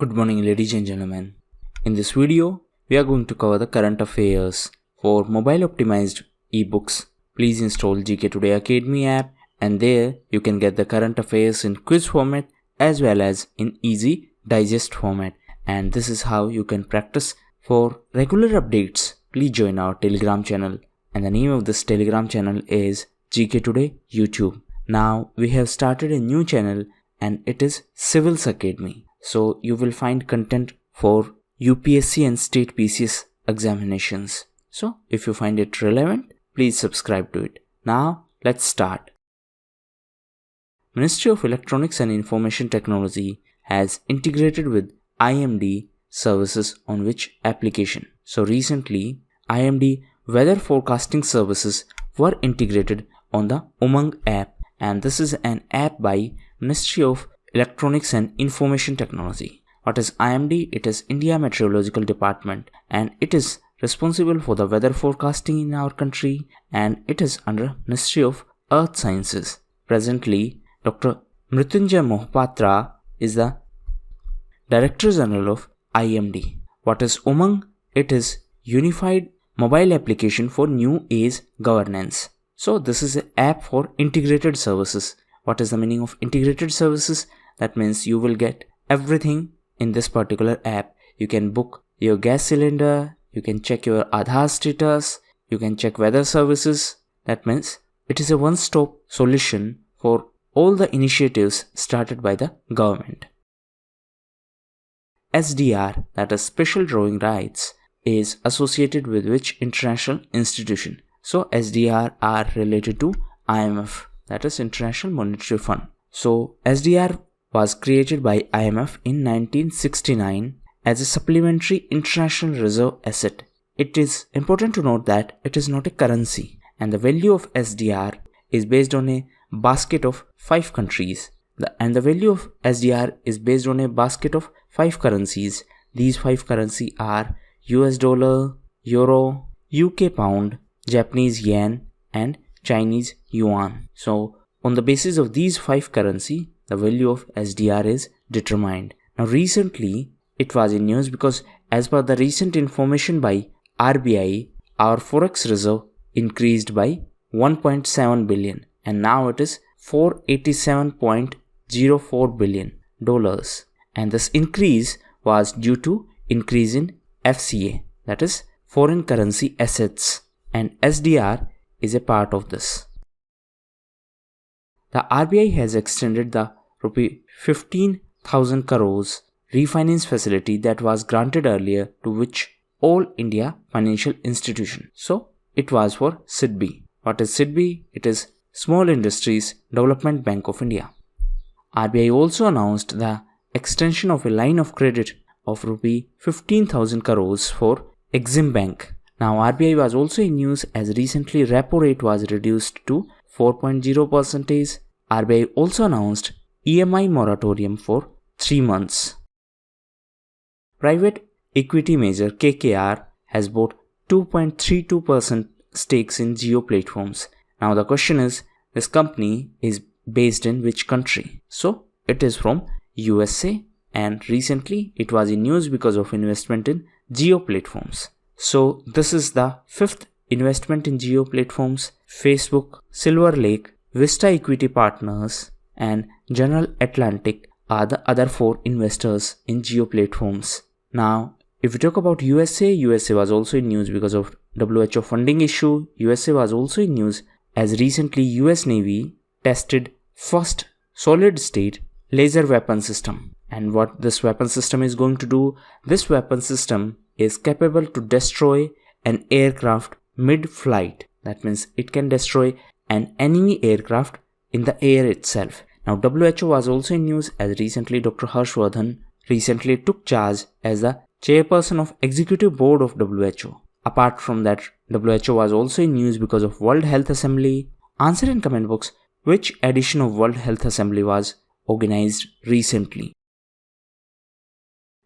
Good morning, ladies and gentlemen. In this video, we are going to cover the current affairs. For mobile optimized ebooks, please install GKToday Academy app, and there you can get the current affairs in quiz format as well as in easy digest format. And this is how you can practice. For regular updates, please join our Telegram channel, and the name of this Telegram channel is GKToday YouTube. Now we have started a new channel and it is Civils Academy. So you will find content for UPSC and state PCS examinations. So if you find it relevant, please subscribe to it. Now let's start. Ministry of Electronics and Information Technology has integrated with IMD services on which application? So recently IMD weather forecasting services were integrated on the Umang app, and this is an app by Ministry of Electronics and Information Technology. What is IMD? It is India Meteorological Department, and it is responsible for the weather forecasting in our country, and it is under Ministry of Earth Sciences. Presently, Dr. Mrityunjay Mohapatra is the Director General of IMD. What is Umang? It is Unified Mobile Application for New Age Governance. So this is an app for integrated services. What is the meaning of integrated services? That means you will get everything in this particular app. You can book your gas cylinder, you can check your Aadhaar status, you can check weather services. That means it is a one-stop solution for all the initiatives started by the government. SDR, that is Special Drawing Rights, is associated with which international institution? So SDR are related to IMF, that is International Monetary Fund. So SDR was created by IMF in 1969 as a supplementary international reserve asset. It is important to note that it is not a currency, and the value of SDR is based on a basket of 5 countries. The value of SDR is based on a basket of 5 currencies. These 5 currencies are US dollar, euro, UK pound, Japanese yen, and Chinese yuan. So on the basis of these 5 currency, the value of SDR is determined. Now recently it was in news because as per the recent information by RBI, our forex reserve increased by 1.7 billion and now it is $487.04 billion. And this increase was due to increase in FCA, that is foreign currency assets, and SDR is a part of this. The RBI has extended the Rupee 15,000 crores refinance facility that was granted earlier to which all India financial institution. So it was for SIDBI. What is SIDBI? It is Small Industries Development Bank of India. RBI also announced the extension of a line of credit of Rupee 15,000 crores for Exim Bank. Now RBI was also in news as recently repo rate was reduced to 4.0%. RBI also announced EMI moratorium for 3 months. Private equity Major KKR has bought 2.32% stakes in Jio platforms. Now the question is, this company is based in which country? So it is from USA, and recently it was in news because of investment in Jio platforms. So this is the 5th investment in Jio platforms. Facebook, Silver Lake, Vista Equity Partners, and General Atlantic are the other 4 investors in Jio platforms. Now if we talk about USA was also in news because of WHO funding issue. USA was also in news as recently US Navy tested first solid state laser weapon system. And what this weapon system is going to do? This weapon system is capable to destroy an aircraft mid-flight. That means it can destroy an enemy aircraft in the air itself. Now WHO was also in news as recently Dr. Harshvardhan recently took charge as the chairperson of executive board of WHO. Apart from that, WHO was also in news because of World Health Assembly. Answer in comment box which edition of World Health Assembly was organized recently.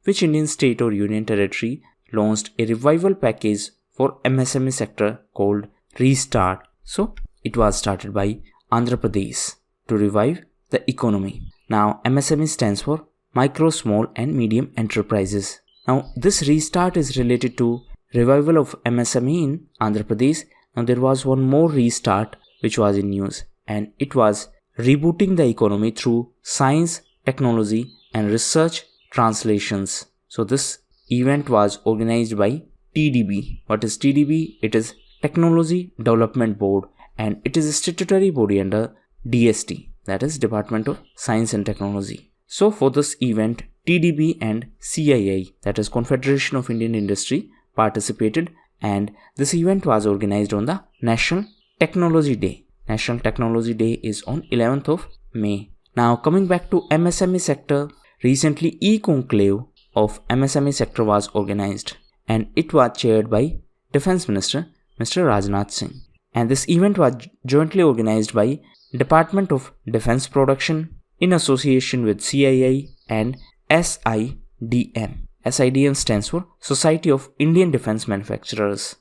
Which Indian state or union territory launched a revival package for MSME sector called Restart? So it was started by Andhra Pradesh to revive the economy. Now MSME stands for micro, small and medium enterprises. Now this restart is related to revival of MSME in Andhra Pradesh. Now there was one more restart which was in news, and it was rebooting the economy through science, technology and research translations. So this event was organized by TDB. What is TDB? It is Technology Development Board, and it is a statutory body under DST, that is Department of Science and Technology. So for this event, TDB and CII, that is Confederation of Indian Industry, participated, and this event was organized on the National Technology Day. National Technology Day is on 11th of May. Now coming back to MSME sector, recently e-conclave of MSME sector was organized, and it was chaired by Defense Minister Mr. Rajnath Singh. And this event was jointly organized by Department of Defense Production in association with CII and SIDM. SIDM stands for Society of Indian Defense Manufacturers.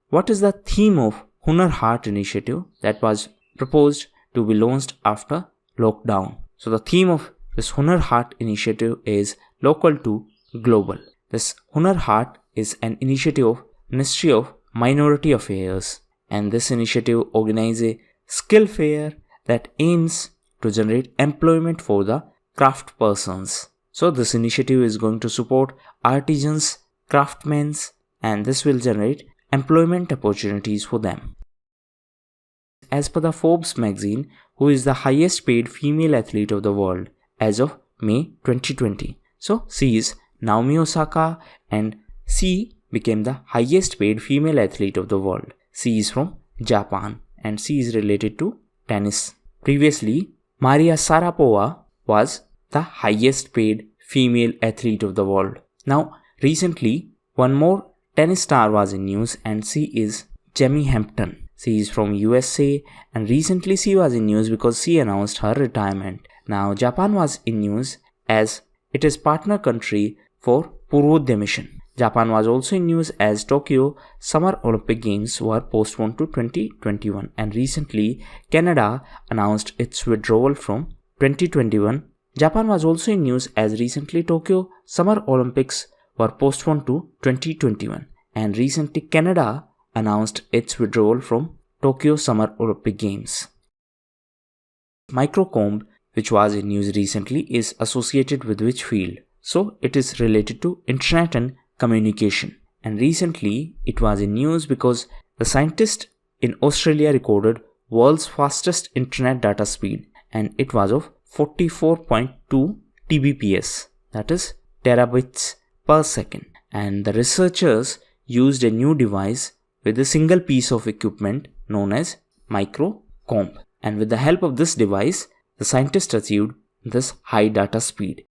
What is the theme of Hunar Haat'initiative that was proposed to be launched after lockdown? So the theme of this Hunar Haat'initiative is local to global. This Hunar Haat is an initiative of Ministry of Minority Affairs, and this initiative organizes a skill fair that aims to generate employment for the craft persons. So this initiative is going to support artisans, craftsmen, and this will generate employment opportunities for them. As per the Forbes magazine, who is the highest paid female athlete of the world as of May 2020? So she is Naomi Osaka, and she became the highest paid female athlete of the world. She is from Japan, and she is related to tennis. Previously, Maria Sharapova was the highest paid female athlete of the world. Now, recently, one more tennis star was in news, and she is Jamie Hampton. She is from USA, and recently she was in news because she announced her retirement. Now, Japan was in news as it is partner country for Purvodaya mission. Japan was also in news as Tokyo Summer Olympic Games were postponed to 2021, and recently Canada announced its withdrawal from 2021. Japan was also in news as recently Tokyo Summer Olympics were postponed to 2021, and recently Canada announced its withdrawal from Tokyo Summer Olympic Games. Microcomb, which was in news recently, is associated with which field? So it is related to internet and communication, and recently it was in news because the scientist in Australia recorded world's fastest internet data speed, and it was of 44.2 Tbps, that is terabits per second, and the researchers used a new device with a single piece of equipment known as microcomb, and with the help of this device the scientists achieved this high data speed.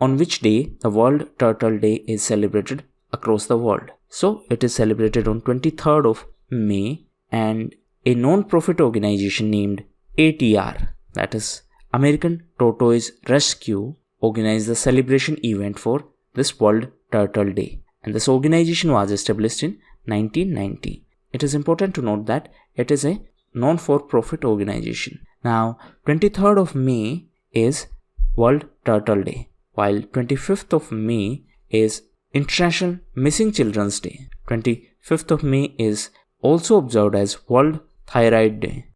On which day the World Turtle Day is celebrated across the world? So it is celebrated on 23rd of May, and a non-profit organization named ATR, that is American Tortoise Rescue, organized the celebration event for this World Turtle Day, and this organization was established in 1990. It is important to note that it is a non-for-profit organization. Now 23rd of May is World Turtle Day, while 25th of May is International Missing Children's Day. 25th of May is also observed as World Thyroid Day.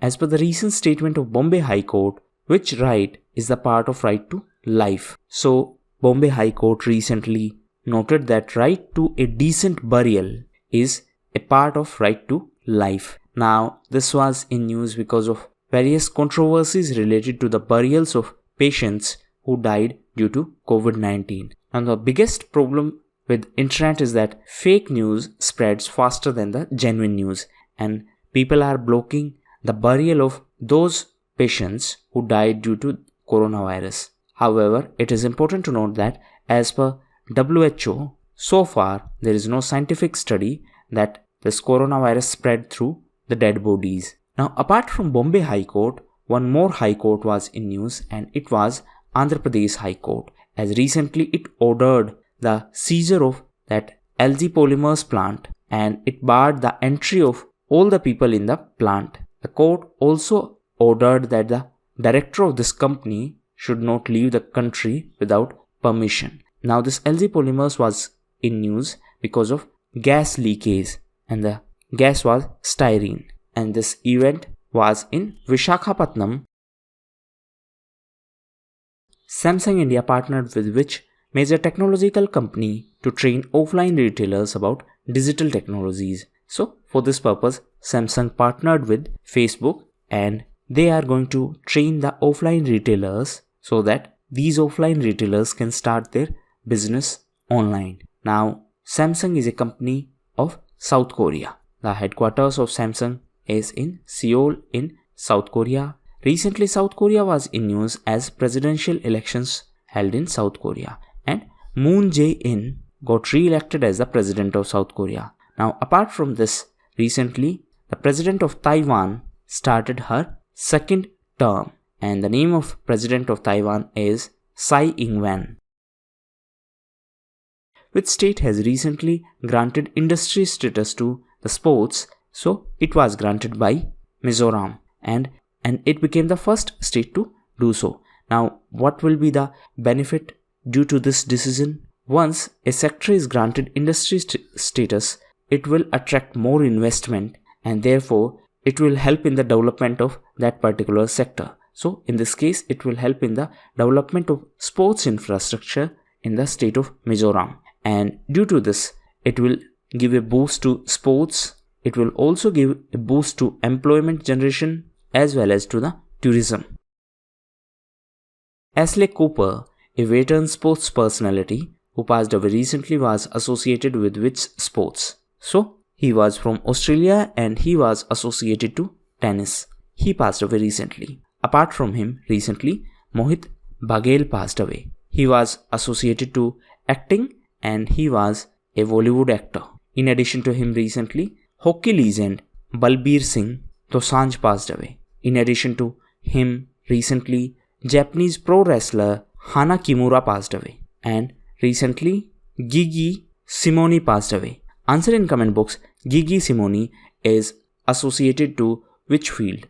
As per the recent statement of Bombay High Court, which right is the part of right to life? So Bombay High Court recently noted that right to a decent burial is a part of right to life. Now this was in news because of various controversies related to the burials of patients who died due to COVID-19. And the biggest problem with internet is that fake news spreads faster than the genuine news, and people are blocking the burial of those patients who died due to coronavirus. However, it is important to note that as per WHO, so far there is no scientific study that this coronavirus spread through the dead bodies. Now, apart from Bombay High Court, one more High Court was in news, and it was Andhra Pradesh High Court, as recently it ordered the seizure of that LG Polymers plant, and it barred the entry of all the people in the plant. The court also ordered that the director of this company should not leave the country without permission. Now this LG Polymers was in news because of gas leakage, and the gas was styrene, and this event was in Visakhapatnam. Samsung India partnered with which major technological company to train offline retailers about digital technologies? So for this purpose, Samsung partnered with Facebook, and they are going to train the offline retailers so that these offline retailers can start their business online. Now Samsung is a company of South Korea. The headquarters of Samsung is in Seoul in South Korea. Recently, South Korea was in news as presidential elections held in South Korea, and Moon Jae-in got re-elected as the president of South Korea. Now, apart from this, recently the president of Taiwan started her second term, and the name of president of Taiwan is Tsai Ing-wen. Which state has recently granted industry status to the sports? So it was granted by Mizoram, and it became the first state to do so. Now, what will be the benefit due to this decision? Once a sector is granted industry status, it will attract more investment, and therefore it will help in the development of that particular sector. So in this case, it will help in the development of sports infrastructure in the state of Mizoram, and due to this, it will give a boost to sports. It will also give a boost to employment generation as well as to the tourism. Ashley Cooper, a veteran sports personality who passed away recently, was associated with which sports? So he was from Australia and he was associated to tennis. He passed away recently. Apart from him, recently Mohit Baghel passed away. He was associated to acting and he was a Bollywood actor. In addition to him, recently hockey legend Balbir Singh Dosanjh passed away. In addition to him, recently Japanese pro wrestler Hana Kimura passed away, and recently Gigi Simoni passed away. Answer in comment box. Gigi Simoni is associated to which field?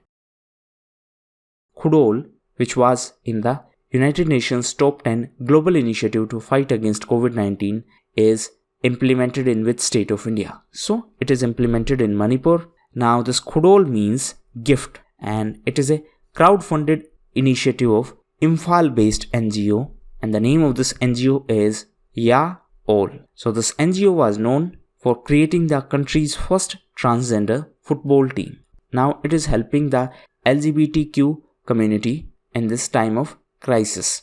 Crore, which was in the United Nations Top 10 Global Initiative to fight against COVID-19, is implemented in which state of India? So it is implemented in Manipur. Now this Crore means gift, and it is a crowd-funded initiative of Imphal-based NGO, and the name of this NGO is Ya All. So this NGO was known for creating the country's first transgender football team. Now it is helping the LGBTQ community in this time of crisis.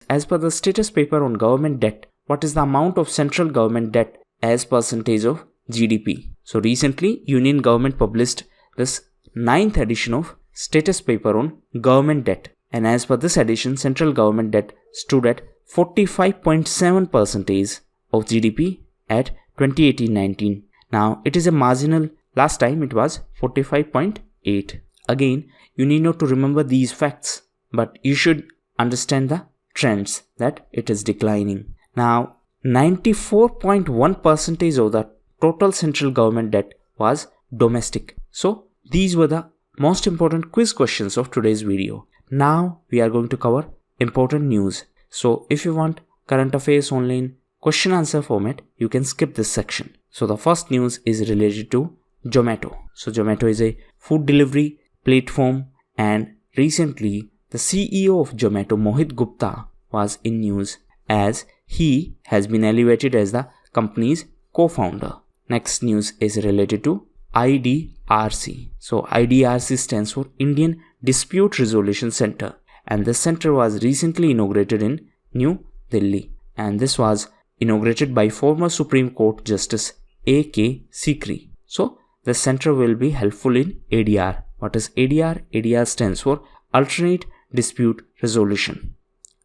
As per the status paper on government debt, what is the amount of central government debt as percentage of GDP? So recently, Union government published this 9th edition of status paper on government debt, and as per this edition, central government debt stood at 45.7% of GDP at 2018-19. Now it is a marginal. Last time it was 45.8. Again, you need not to remember these facts, but you should understand the trends that it is declining. Now 94.1% of the total central government debt was domestic. So these were the most important quiz questions of today's video. Now we are going to cover important news. So if you want current affairs only in question answer format, you can skip this section. So the first news is related to Zomato. So Zomato is a food delivery platform, and recently the CEO of Zomato, Mohit Gupta, was in news as he has been elevated as the company's co-founder. Next news is related to IDRC. So IDRC stands for Indian Dispute Resolution Center, and this center was recently inaugurated in New Delhi, and this was inaugurated by former Supreme Court Justice A.K. Sikri. So the center will be helpful in ADR. What is ADR? ADR stands for Alternate Dispute Resolution.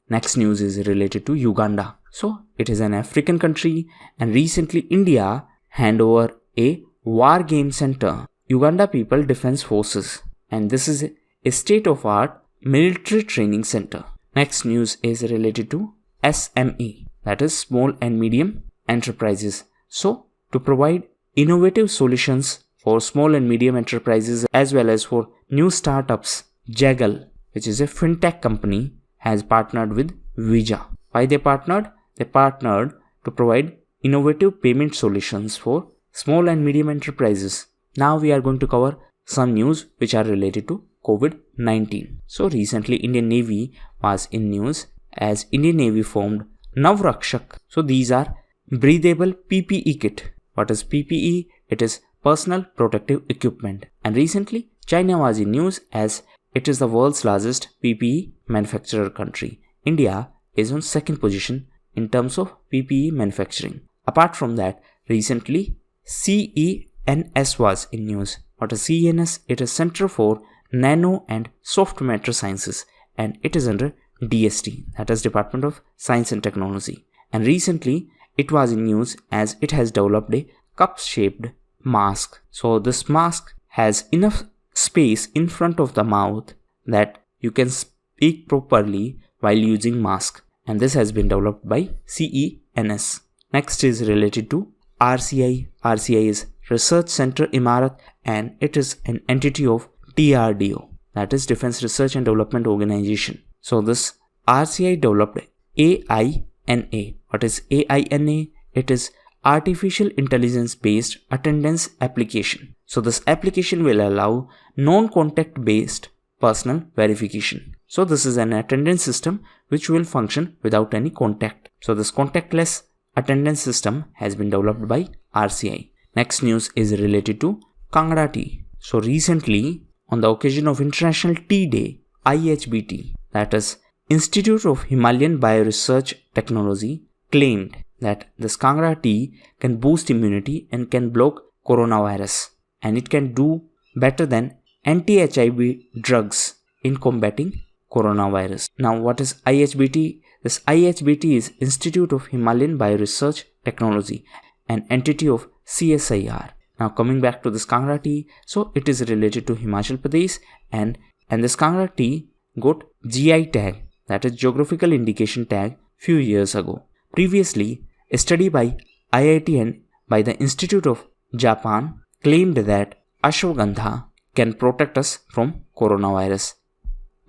Next news is related to Uganda. So it is an African country, and recently India handed over a war game center, Uganda People Defense Forces, and this is a state-of-art military training center. Next news is related to SME, that is small and medium enterprises. So to provide innovative solutions for small and medium enterprises as well as for new startups. Jaggle, which is a fintech company, has partnered with Visa. Why they partnered? They partnered to provide innovative payment solutions for small and medium enterprises. Now we are going to cover some news which are related to COVID-19. So recently Indian Navy was in news as Indian Navy formed Navrakshak. So these are breathable PPE kit. What is PPE? It is personal protective equipment. And recently China was in news as it is the world's largest PPE manufacturer country. India is on second position in terms of PPE manufacturing. Apart from that, recently CENS was in news. What is CENS? It is Center for Nano and Soft Matter Sciences and it is under DST, that is Department of Science and Technology. And recently it was in news as it has developed a cup-shaped mask. So this mask has enough space in front of the mouth that you can speak properly while using mask, and this has been developed by CENS. Next is related to RCI. RCI is Research Center Imarat and it is an entity of DRDO, that is Defense Research and Development Organization. So this RCI developed AINA. What is AINA? It is Artificial Intelligence Based Attendance Application. So this application will allow non-contact based personal verification. So this is an attendance system which will function without any contact. So this contactless attendance system has been developed by RCI. Next news is related to Kangra tea. So recently on the occasion of International Tea Day, IHBT, that is Institute of Himalayan Bioresearch Technology, claimed that this Kangra tea can boost immunity and can block coronavirus, and it can do better than anti-HIV drugs in combating coronavirus. Now what is IHBT? This IHBT is Institute of Himalayan Bioresearch Technology, an entity of CSIR. Now coming back to this Kangra tea, so it is related to Himachal Pradesh and this Kangra tea got GI tag, that is Geographical Indication tag, few years ago. Previously, a study by IIT and by the Institute of Japan claimed that ashwagandha can protect us from coronavirus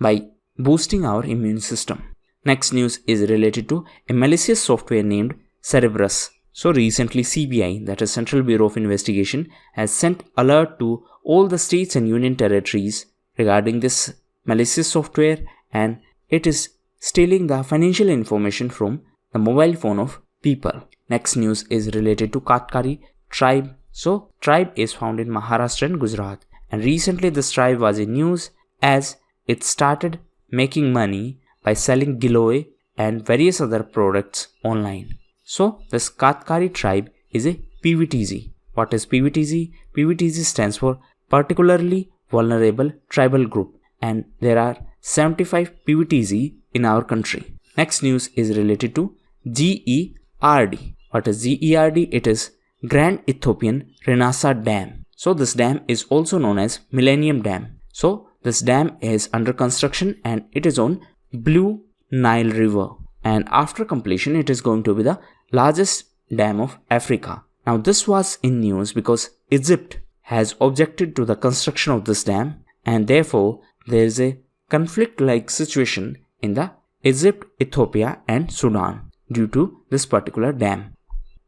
by boosting our immune system. Next news is related to a malicious software named Cerberus. So recently CBI, that is Central Bureau of Investigation, has sent alert to all the states and union territories regarding this malicious software, and it is stealing the financial information from the mobile phone of people. Next news is related to Katkari tribe. So tribe is found in Maharashtra and Gujarat, and recently this tribe was in news as it started making money by selling giloy and various other products online. So this Katkari tribe is a PVTZ. What is PVTZ? PVTZ stands for Particularly Vulnerable Tribal Group, and there are 75 PVTZ in our country. Next news is related to GERD. What is GERD? It is Grand Ethiopian Renassa Dam. So this dam is also known as Millennium Dam. So this dam is under construction and it is on Blue Nile River, and after completion it is going to be the largest dam of Africa. Now this was in news because Egypt has objected to the construction of this dam, and therefore there is a conflict-like situation in the Egypt, Ethiopia and Sudan due to this particular dam.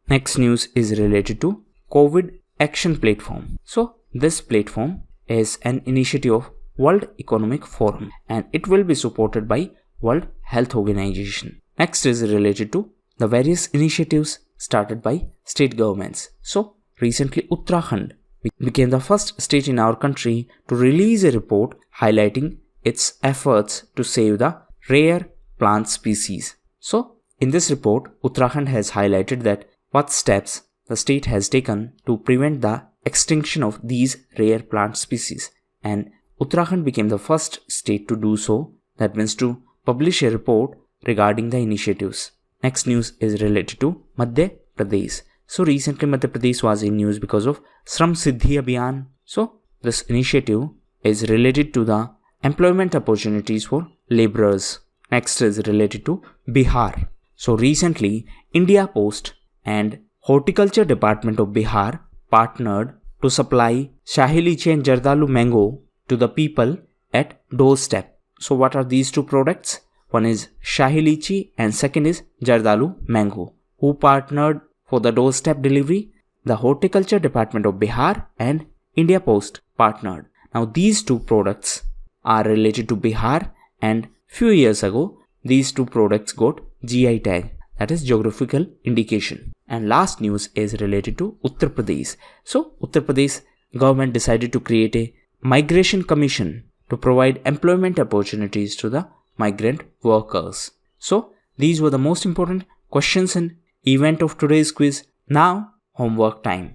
Next news is related to COVID Action Platform. So this platform is an initiative of World Economic Forum and it will be supported by World Health Organization. Next is related to the various initiatives started by state governments. So recently Uttarakhand became the first state in our country to release a report highlighting its efforts to save the rare plant species. So in this report, Uttarakhand has highlighted that what steps the state has taken to prevent the extinction of these rare plant species, and Uttarakhand became the first state to do so, that means to publish a report regarding the initiatives. Next news is related to Madhya Pradesh. So recently Madhya Pradesh was in news because of Shram Siddhi Abhiyan. So this initiative is related to the employment opportunities for laborers. Next is related to Bihar. So recently India Post and Horticulture Department of Bihar partnered to supply Shahi Lychee and Jardalu mango to the people at doorstep. So what are these two products? One is Shahi Lychee and second is Jardalu mango. Who partnered for the doorstep delivery? The Horticulture Department of Bihar and India Post partnered. Now these two products are related to Bihar, and few years ago these two products got GI tag, that is geographical indication. And last news is related to Uttar Pradesh. So Uttar Pradesh government decided to create a migration commission to provide employment opportunities to the migrant workers. So these were the most important questions and event of today's quiz. Now homework time.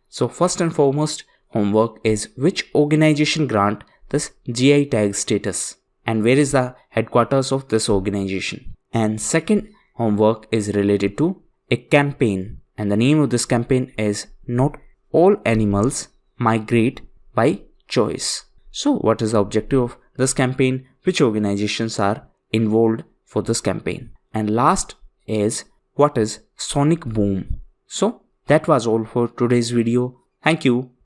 So first and foremost, homework is which organization grant this GI tag status and where is the headquarters of this organization. And second homework is related to a campaign, and the name of this campaign is Not All Animals Migrate by Choice. So what is the objective of this campaign? Which organizations are involved for this campaign? And last is what is sonic boom? So that was all for today's video. Thank you.